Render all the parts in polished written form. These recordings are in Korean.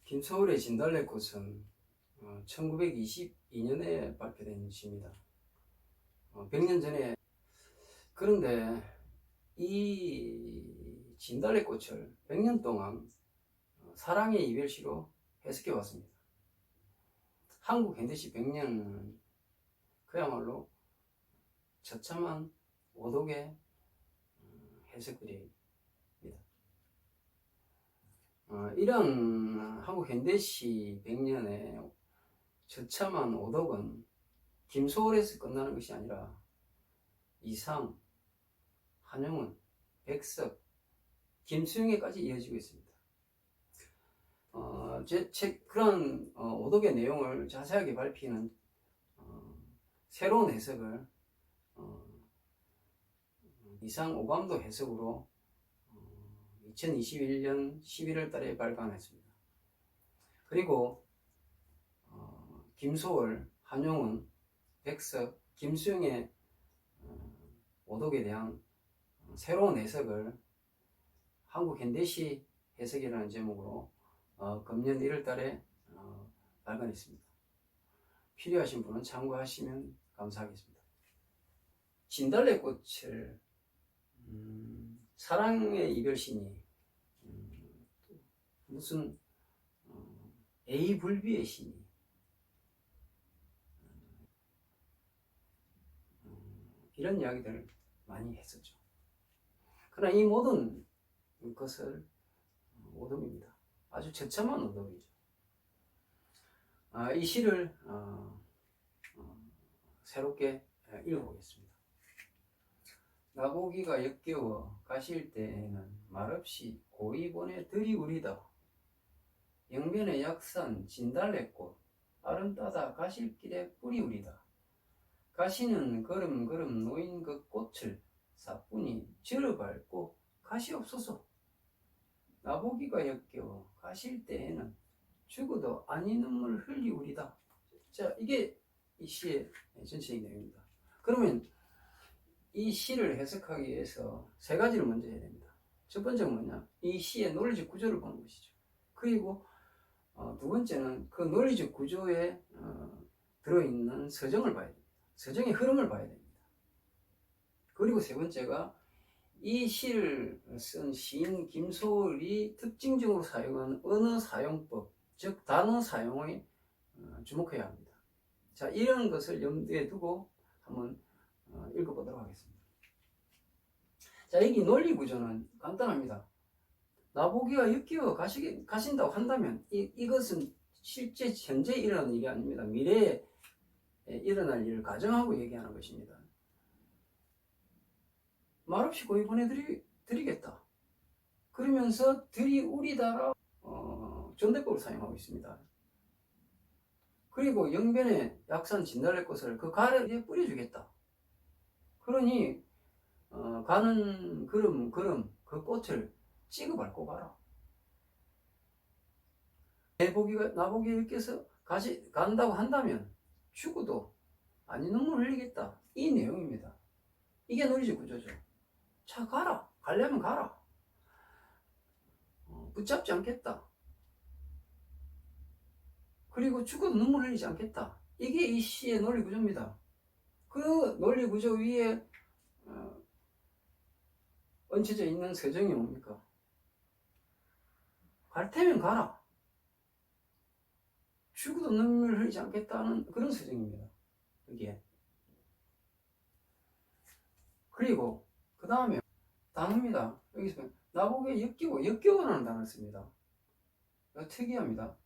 김서울의 진달래꽃은 1922년에 발표된 시입니다. 100년 전에. 그런데 이 진달래꽃을 100년 동안 사랑의 이별시로 해석해 왔습니다. 한국 현대시 100년은 그야말로 처참한 오독의 해석들입니다. 이런 한국 현대시 100년의 처참한 오독은 김소월에서 끝나는 것이 아니라 이상, 한영은, 백석, 김수영에까지 이어지고 있습니다. 제 책 그런 오독의 내용을 자세하게 밝히는 새로운 해석을 이상 오감도 해석으로 2021년 11월 달에 발간했습니다. 그리고 김소월, 한용운, 백석, 김수영의 오독에 대한 새로운 해석을 한국 현대시 해석이라는 제목으로 금년 1월 달에 발간했습니다. 필요하신 분은 참고하시면 감사하겠습니다. 진달래꽃을 사랑의 이별시니 무슨 A불비의 시니 이런 이야기들을 많이 했었죠. 그러나 이 모든 것을 오독입니다. 아주 처참한 오독이죠. 이 시를 새롭게 읽어보겠습니다. 나보기가 역겨워 가실 때에는 말없이 고이 보내 들이우리다. 영변의 약산 진달래꽃 아름따다 가실 길에 뿌리우리다. 가시는 걸음걸음 놓인 그 꽃을 사뿐히 절어 밟고 가시옵소서. 나보기가 역겨워 가실 때에는 죽어도 아니 눈물 흘리우리다. 자, 이게 이 시의 전체의 내용입니다. 그러면 이 시를 해석하기 위해서 세 가지를 먼저 해야 됩니다. 첫 번째는 뭐냐? 이 시의 논리적 구조를 보는 것이죠. 그리고 두 번째는 그 논리적 구조에 들어있는 서정을 봐야 됩니다. 서정의 흐름을 봐야 됩니다. 그리고 세 번째가 이 시를 쓴 시인 김소월이 특징적으로 사용한 언어 사용법, 즉 단어 사용에 주목해야 합니다. 자, 이런 것을 염두에 두고 한번 읽어보도록 하겠습니다. 자, 여기 논리 구조는 간단합니다. 나보기가 역겨워 가신다고 한다면 이것은 실제 현재 일어나는 일이 아닙니다. 미래에 일어날 일을 가정하고 얘기하는 것입니다. 말없이 고이 보내드리겠다. 그러면서 들이우리다라 존댓법을 사용하고 있습니다. 그리고 영변의 약산 진달래꽃을 그 가래에 뿌려주겠다. 그러니 가는 걸음 그 꽃을 찍어 밟고 가라. 나보기가 이렇게서 간다고 한다면 죽어도 아니 눈물 흘리겠다. 이 내용입니다. 이게 논리적 구조죠. 자, 가라. 가려면 가라. 붙잡지 않겠다. 그리고 죽어도 눈물 흘리지 않겠다. 이게 이 시의 논리 구조입니다. 그 논리 구조 위에 얹혀져 있는 서정이 뭡니까? 갈 테면 가라. 죽어도 눈물 흘리지 않겠다는 그런 서정입니다. 여기에. 그리고 그 다음에 단어입니다. 여기서 나보기에 역겨워라는 단어를 씁니다. 특이합니다.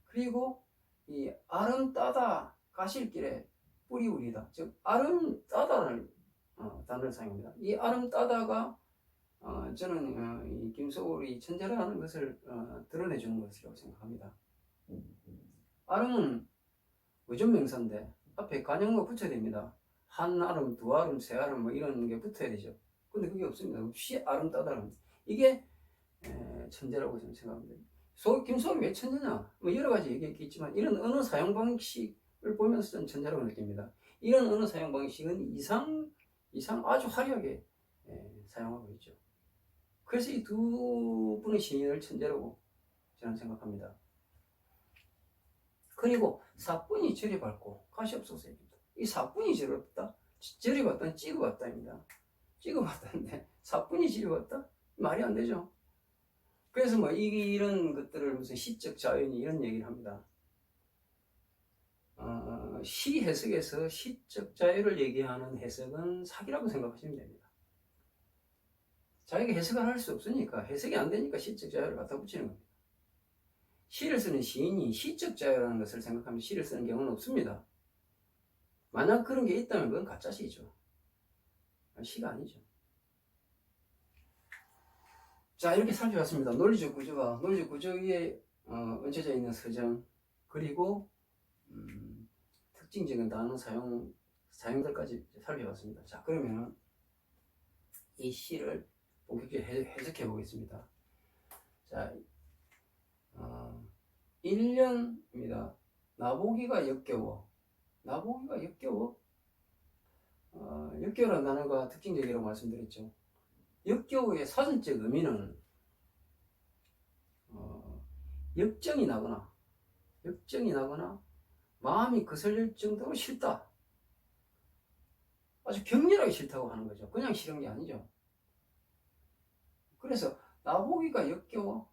그리고 이 아름따다 가실 길에 뿌리우리다. 즉 아름따다를 단어를 사용합니다. 이 아름따다가 저는 이 김소월이 천재라는 것을 드러내주는 것이라고 생각합니다. 아름은 의존명사인데 앞에 관형어 붙여야 됩니다. 한 아름, 두 아름, 세 아름 뭐 이런 게 붙어야 되죠. 근데 그게 없습니다. 없이 아름따다는 이게 천재라고 저는 생각합니다. 김소월이 왜 천재냐? 뭐 여러 가지 얘기했겠지만 이런 언어 사용 방식을 보면서 저는 천재라고 느낍니다. 이런 언어 사용 방식은 이상 아주 화려하게 사용하고 있죠. 그래서 이 두 분의 시인을 천재라고 저는 생각합니다. 그리고 사뿐히 저리 밟고 가시옵소서 입니다. 이 사뿐히 저리 밟다, 저리 밟다는 찍어봤다입니다. 찍어봤다는데 사뿐히 저리 밟다? 말이 안 되죠. 그래서 뭐 이런 것들을 무슨 시적 자연이 이런 얘기를 합니다. 시 해석에서 시적 자유를 얘기하는 해석은 사기라고 생각하시면 됩니다. 자기가 해석을 할 수 없으니까, 해석이 안 되니까 시적 자유를 갖다 붙이는 겁니다. 시를 쓰는 시인이 시적 자유라는 것을 생각하면 시를 쓰는 경우는 없습니다. 만약 그런 게 있다면 그건 가짜 시죠. 시가 아니죠. 자, 이렇게 살펴봤습니다. 논리적 구조와 논리적 구조 위에 얹혀져 있는 서정, 그리고 특징적인 단어 사용들까지 살펴봤습니다. 자, 그러면 이 시를 본격적으로 해석해 보겠습니다. 자, 1년입니다. 나보기가 역겨워. 나보기가 역겨워? 역겨워라는 단어가 특징적이라고 말씀드렸죠. 역겨워의 사전적 의미는 역정이 나거나 마음이 거슬릴 정도로 싫다. 아주 격렬하게 싫다고 하는 거죠. 그냥 싫은 게 아니죠. 그래서 나보기가 역겨워,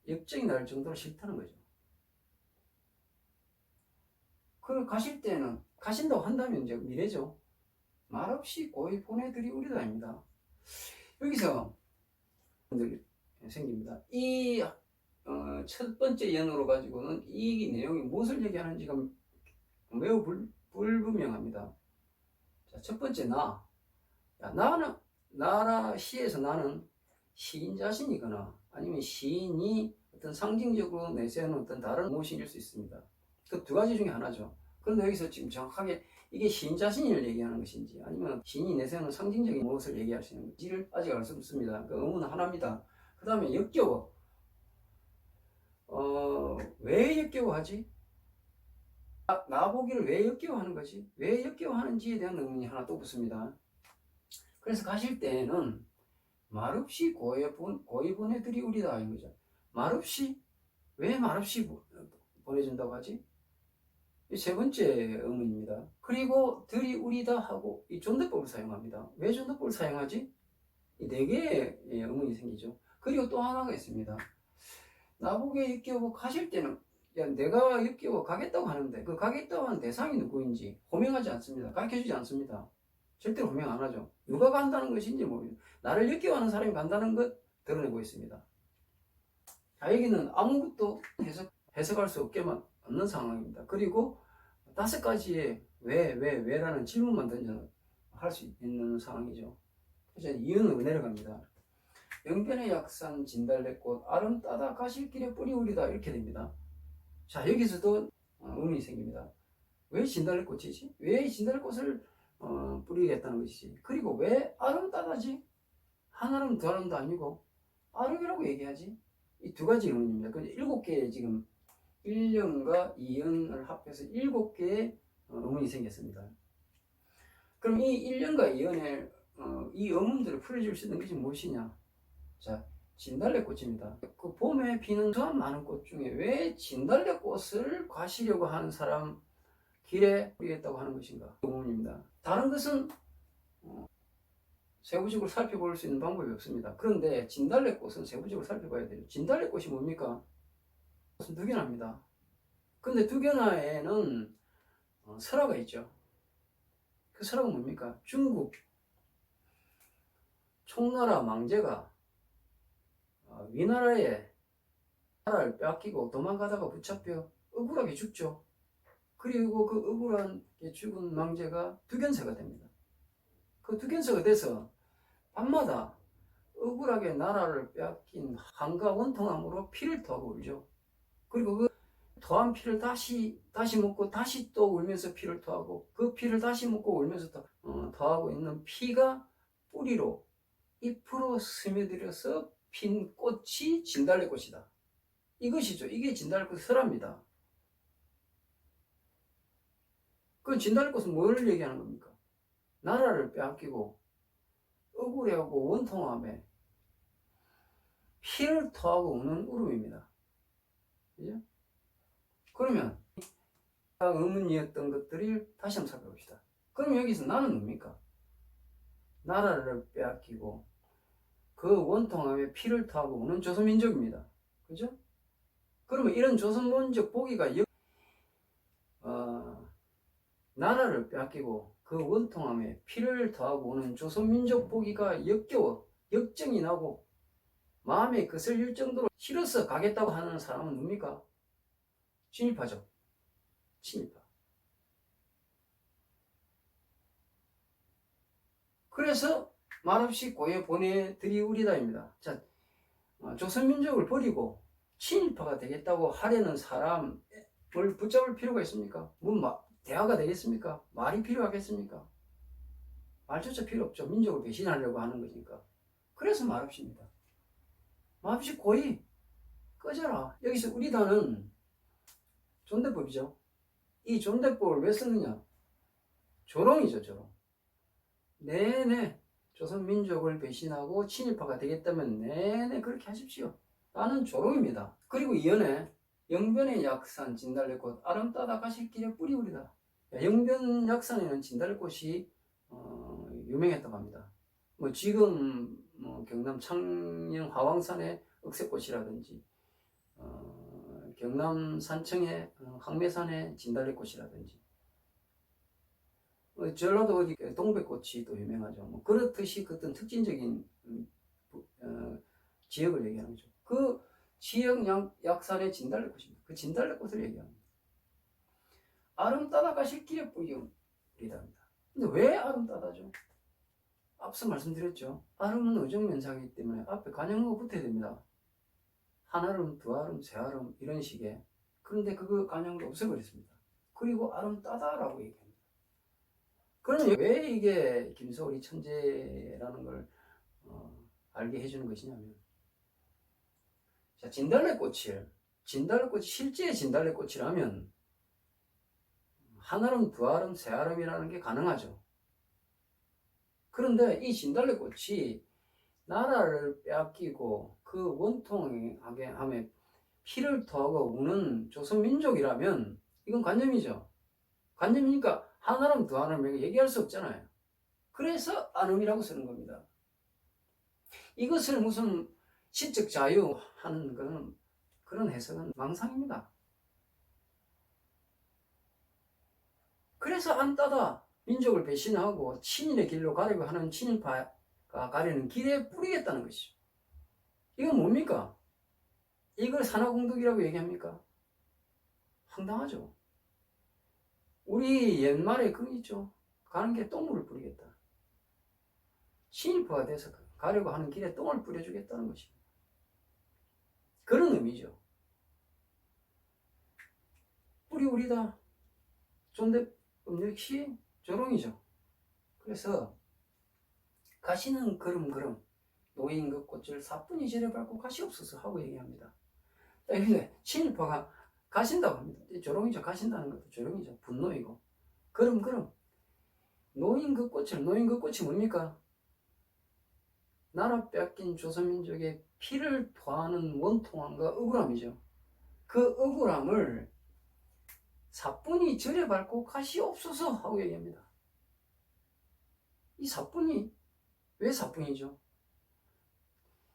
역정이 날 정도로 싫다는 거죠. 그걸 가실 때는, 가신다고 한다면 이제 미래죠. 말없이 고이 보내드리우리다입니다. 여기서 생깁니다. 이 첫 번째 연으로 가지고는 이 내용이 무엇을 얘기하는지가 매우 불분명합니다. 자, 첫 번째 나는 시에서 나는 시인 자신이거나 아니면 시인이 어떤 상징적으로 내세우는 어떤 다른 무엇일 수 있습니다. 그 두 가지 중에 하나죠. 그런데 여기서 지금 정확하게 이게 시인 자신을 얘기하는 것인지 아니면 시인이 내세우는 상징적인 무엇을 얘기할 수 있는지를 아직 알 수 없습니다. 그 의문은 하나입니다. 그 다음에 역겨워. 왜 역겨워하지? 나보기를 왜 역겨워하는 거지? 왜 역겨워하는지에 대한 의문이 하나 또 붙습니다. 그래서 가실 때에는 말없이 고이 보내드리우리다 인 거죠. 말없이? 왜 말없이 보내준다고 하지? 이 세 번째 의문입니다. 그리고 드리우리다 하고 이 존댓법을 사용합니다. 왜 존댓법을 사용하지? 이 네 개의 의문이 생기죠. 그리고 또 하나가 있습니다. 나보게 역겨워 가실 때는 내가 역겨워 가겠다고 하는데 그 가겠다고 하는 대상이 누구인지 호명하지 않습니다. 가르쳐주지 않습니다. 절대로 호명 안 하죠. 누가 간다는 것인지 모르겠어요. 나를 역겨워하는 사람이 간다는 것 드러내고 있습니다. 자, 여기는 아무것도 해석할 수 없게만 없는 상황입니다. 그리고 5가지의 왜라는 질문만 던져 할 수 있는 상황이죠. 그래서 이유는 내려갑니다. 영변의 약산 진달래꽃 아름 따다 가실 길에 뿌리우리다 이렇게 됩니다. 자, 여기서도 의문이 생깁니다. 왜 진달래꽃이지? 왜 진달래꽃을 뿌리겠다는 것이지? 그리고 왜 아름 따다지? 한아름 두 아름도 아니고 아름이라고 얘기하지? 이 두 가지 의문입니다. 근데 7개의 지금 1년과 2년을 합해서 7개의 의문이 생겼습니다. 그럼 이 1년과 2년의 이 의문들을 풀어줄 수 있는 것이 무엇이냐? 자, 진달래꽃입니다. 그 봄에 피는 수많은 많은 꽃 중에 왜 진달래꽃을 가시려고 하는 사람 길에 뿌리겠다고 하는 것인가? 의문입니다. 다른 것은 세부적으로 살펴볼 수 있는 방법이 없습니다. 그런데 진달래꽃은 세부적으로 살펴봐야 돼요. 진달래꽃이 뭡니까? 꽃은 두 개나입니다. 근데 두 개나에는 설화가 있죠. 그 설화가 뭡니까? 중국 총나라 망제가 위나라에 나라를 뺏기고 도망가다가 붙잡혀 억울하게 죽죠. 그리고 그 억울하게 죽은 망제가 두견서가 됩니다. 그 두견서가 돼서 밤마다 억울하게 나라를 뺏긴 한가 원통함으로 피를 토하고 울죠. 그리고 그 토한 피를 다시 먹고 다시 또 울면서 피를 토하고 그 피를 다시 먹고 울면서 또 토하고 있는 피가 뿌리로 잎으로 스며들어서 핀 꽃이 진달래꽃이다. 이것이죠. 이게 진달래꽃의 설화입니다. 그 진달래꽃은 뭘 얘기하는 겁니까? 나라를 빼앗기고 억울해하고 원통함에 피를 토하고 우는 울음입니다. 그죠? 그러면 의문이었던 것들을 다시 한번 살펴봅시다. 그럼 여기서 나는 뭡니까? 나라를 빼앗기고 그 원통함에 피를 토하고 오는 조선민족입니다. 그죠? 그러면 이런 조선민족 보기가 나라를 빼앗기고 그 원통함에 피를 토하고 오는 조선민족 보기가 역겨워 역정이 나고 마음에 거슬릴 정도로 싫어서 가겠다고 하는 사람은 뭡니까? 친일파죠. 친일파. 그래서 말없이 고에 보내드리우리다입니다. 자, 조선민족을 버리고 친일파가 되겠다고 하려는 사람을 붙잡을 필요가 있습니까? 대화가 되겠습니까? 말이 필요하겠습니까? 말조차 필요 없죠. 민족을 배신하려고 하는 거니까. 그래서 말없이입니다. 말없이 고이 꺼져라. 여기서 우리단은 존대법이죠. 이 존대법을 왜 쓰느냐? 조롱이죠, 조롱. 네네, 조선민족을 배신하고 친일파가 되겠다면 네네 그렇게 하십시오. 나는 조롱입니다. 그리고 이연에 영변의 약산 진달래꽃 아름따다 가실 길에 뿌리우리다. 영변 약산에는 진달래꽃이 유명했다고 합니다. 지금 경남 창녕 화왕산의 억새꽃이라든지 경남 산청의 황매산의 진달래꽃이라든지 전라도 어디 동백꽃이 또 유명하죠. 그렇듯이 어떤 특징적인 지역을 얘기하는 거죠. 그 지역 약산의 진달래꽃입니다. 그 진달래꽃을 얘기합니다. 아름따다 가실 길에 뿌리우리답니다. 근데 왜 아름따다죠? 앞서 말씀드렸죠. 아름은 의정면사이기 때문에 앞에 간형어가 붙어야 됩니다. 한아름, 두아름, 세아름 이런 식의. 그런데 그 간형어가 없어버렸습니다. 그리고 아름따다라고 얘기합니다. 그러면 왜 이게 김소월이 천재라는 걸 알게 해주는 것이냐면, 자, 진달래꽃이 실제 진달래꽃이라면 한아름, 두아름, 세아름이라는 게 가능하죠. 그런데 이 진달래꽃이 나라를 빼앗기고 그 원통하게 하며 피를 토하고 우는 조선민족이라면 이건 관념이죠. 관념이니까 한아름, 두아름 얘기할 수 없잖아요. 그래서 안음이라고 쓰는 겁니다. 이것을 무슨 시적 자유하는 그런 해석은 망상입니다. 그래서 안따다 민족을 배신하고 친일의 길로 가려고 하는 친일파가 가려는 길에 뿌리겠다는 것이죠. 이건 뭡니까? 이걸 산화공덕이라고 얘기합니까? 황당하죠. 우리 옛말에 그거 있죠. 가는 길에 똥물을 뿌리겠다. 친일파가 돼서 가려고 하는 길에 똥을 뿌려주겠다는 것입니다. 그런 의미죠. 뿌리우리다. 존대법 역시 조롱이죠. 그래서 가시는 걸음걸음 노인 그 꽃을 사뿐히 저려밟고 가시옵소서 하고 얘기합니다. 근데 친일파가 가신다고 합니다. 조롱이죠. 가신다는 것도 조롱이죠. 분노이고. 걸음걸음 노인 그 꽃이 뭡니까? 나라 뺏긴 조선민족의 피를 토하는 원통함과 억울함이죠. 그 억울함을 사뿐히 저려밟고 가시옵소서 하고 얘기합니다. 이 사뿐이 왜 사뿐이죠?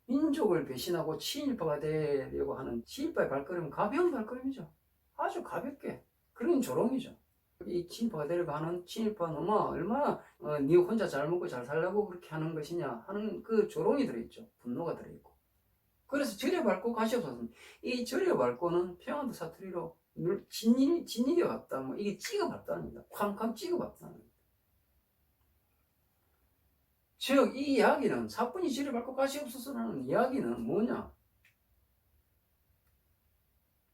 민족을 배신하고 친일파가 되려고 하는 친일파의 발걸음은 가벼운 발걸음이죠. 아주 가볍게. 그런 조롱이죠. 이 친일파가 되려고 하는 친일파 놈아 얼마나 네 혼자 잘 먹고 잘 살라고 그렇게 하는 것이냐 하는 그 조롱이 들어있죠. 분노가 들어있고. 그래서 저려밟고 가시옵소서. 이 저려밟고는 평안도 사투리로 진일이 왔다. 이게 찍어봤다입니다. 쾅쾅 찍어봤다는. 즉, 이 이야기는 사뿐히 저려밟고 가시옵소서라는 이야기는 뭐냐?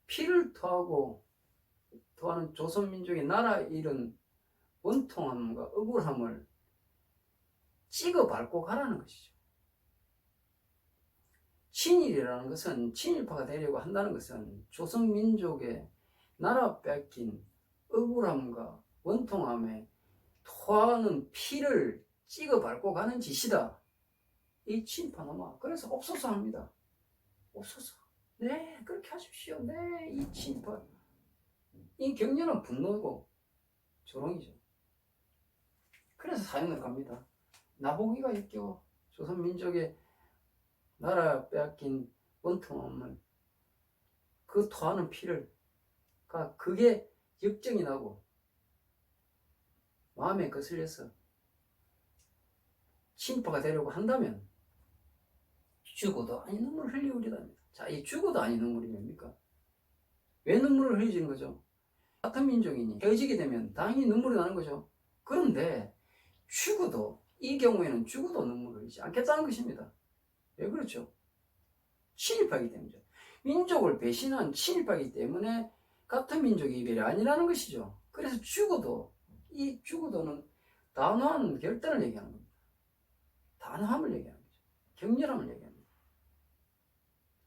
피를 토하는 조선민족의 나라 잃은 원통함과 억울함을 찍어밟고 가라는 것이죠. 친일이라는 것은 친일파가 되려고 한다는 것은 조선민족의 나라 뺏긴 억울함과 원통함에 토하는 피를 찍어밟고 가는 짓이다. 이 친일파 놈아. 그래서 옵소서 합니다. 옵소서. 네, 그렇게 하십시오. 네, 이 친일파. 이 격렬한 분노고 조롱이죠. 그래서 사형을 갑니다. 나보기가 역겨워. 조선민족의 나라 빼앗긴 원통함을 그 토하는 피를 그게 역정이 나고 마음에 거슬려서 친일파가 되려고 한다면 죽어도 아니 눈물을 흘리우리답니다. 자, 이 죽어도 아니 눈물이 뭡니까? 왜 눈물을 흘리는 거죠? 같은 민족이니 헤어지게 되면 당연히 눈물이 나는 거죠. 그런데 죽어도 이 경우에는 죽어도 눈물을 흘리지 않겠다는 것입니다. 왜 그렇죠? 친일파이기 때문이죠. 민족을 배신한 친일파이기 때문에 같은 민족의 이별이 아니라는 것이죠. 그래서 죽어도 이 죽어도는 단호한 결단을 얘기하는 겁니다. 단호함을 얘기하는 거죠. 격렬함을 얘기하는 거죠.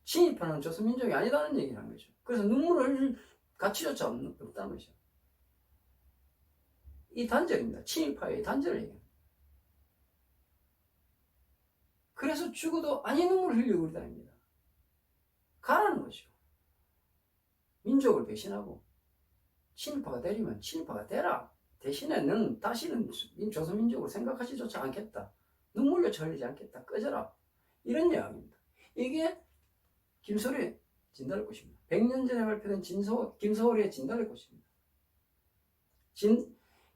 친일파는 조선민족이 아니라는 얘기를 하는 거죠. 그래서 눈물을 흘릴 가치조차 없다는 것이죠. 이 단절입니다. 친일파의 단절을 얘기합니다. 그래서 죽어도 아니 눈물을 흘리고 그러다입니다. 가라는 것이죠. 민족을 배신하고 친일파가 되려면 친일파가 되라. 대신에 너는 다시는 조선민족을 생각하지조차 않겠다. 눈물조차 흘리지 않겠다. 꺼져라. 이런 이야기입니다. 이게 김소월의 진달래꽃입니다. 100년 전에 발표된 김소월의 진달래꽃입니다.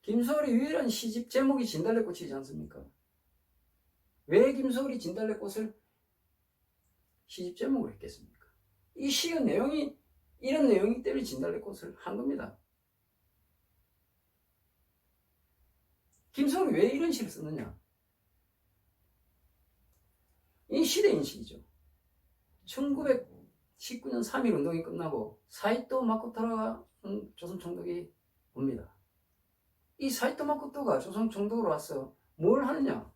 김소월의 유일한 시집 제목이 진달래꽃이지 않습니까? 왜 김소월이 진달래꽃을 시집 제목으로 했겠습니까? 이 시의 내용이 이런 내용이기 때문에 진달래꽃을 한 겁니다. 김소월이 왜 이런 시를 썼느냐? 이 시대인식이죠. 1919년 3.1 운동이 끝나고 사이토 마코토가 조선 총독이 옵니다. 이 사이토 마코토가 조선 총독으로 와서 뭘 하느냐?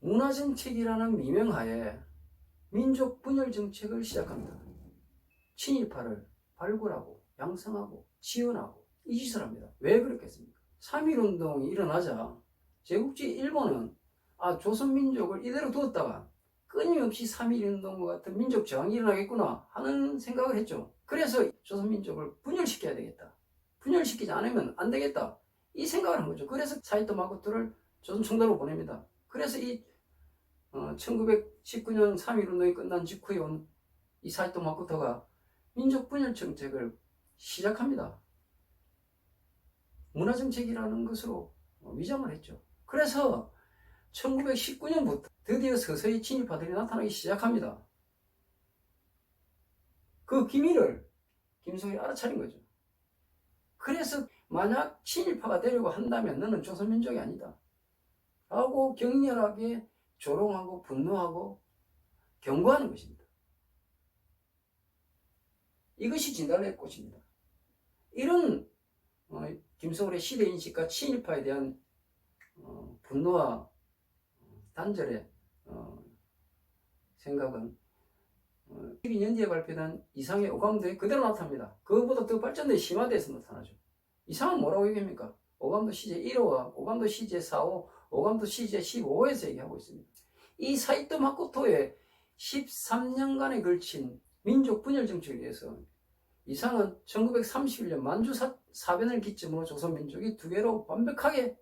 문화정책이라는 미명하에 민족 분열 정책을 시작합니다. 친일파를 발굴하고 양성하고 지원하고 이 짓을 합니다. 왜 그렇겠습니까? 3.1 운동이 일어나자 제국주의 일본은 조선민족을 이대로 두었다가 끊임없이 3.1 운동과 같은 민족 저항이 일어나겠구나 하는 생각을 했죠. 그래서 조선민족을 분열시켜야 되겠다. 분열시키지 않으면 안 되겠다. 이 생각을 한 거죠. 그래서 사이토 마코토를 조선 총독으로 보냅니다. 그래서 이 1919년 3.1 운동이 끝난 직후에 온 이 사이토 마코토가 민족 분열 정책을 시작합니다. 문화정책이라는 것으로 위장을 했죠. 그래서 1919년부터 드디어 서서히 친일파들이 나타나기 시작합니다. 그 기미를 김소월이 알아차린 거죠. 그래서 만약 친일파가 되려고 한다면 너는 조선민족이 아니다 라고 격렬하게 조롱하고 분노하고 경고하는 것입니다. 이것이 진달래꽃입니다. 이런 김소월의 시대인식과 친일파에 대한 분노와 단절의 생각은 12년 뒤에 발표된 이상의 오감도에 그대로 나타납니다. 그것보다 더 발전된 심화돼서 나타나죠. 이상은 뭐라고 얘기합니까? 오감도 시제 1호와 오감도 시제 4호, 오감도 시제 15호에서 얘기하고 있습니다. 이 사이토 마코토의 13년간에 걸친 민족 분열 정책에 대해서 이상은 1931년 만주 사변을 기점으로 조선민족이 두 개로 완벽하게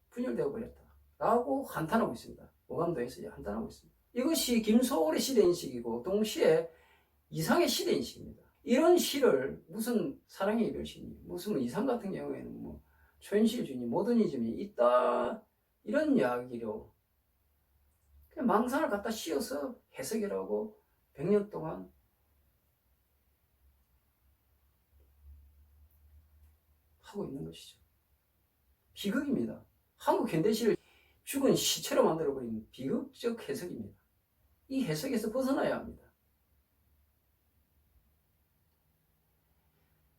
분열되어 버렸다 라고 한탄하고 있습니다. 오감도에서 한탄하고 있습니다. 이것이 김소월의 시대인식이고 동시에 이상의 시대인식입니다. 이런 시를 무슨 사랑의 이별시니 무슨 이상 같은 경우에는 뭐 초현실주의, 모더니즘이 있다 이런 이야기로 그냥 망상을 갖다 씌워서 해석이라고 100년 동안 하고 있는 것이죠. 비극입니다. 한국 현대시를 죽은 시체로 만들어버린 비극적 해석입니다. 이 해석에서 벗어나야 합니다.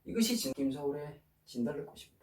이것이 김소월의 진달래꽃입니다.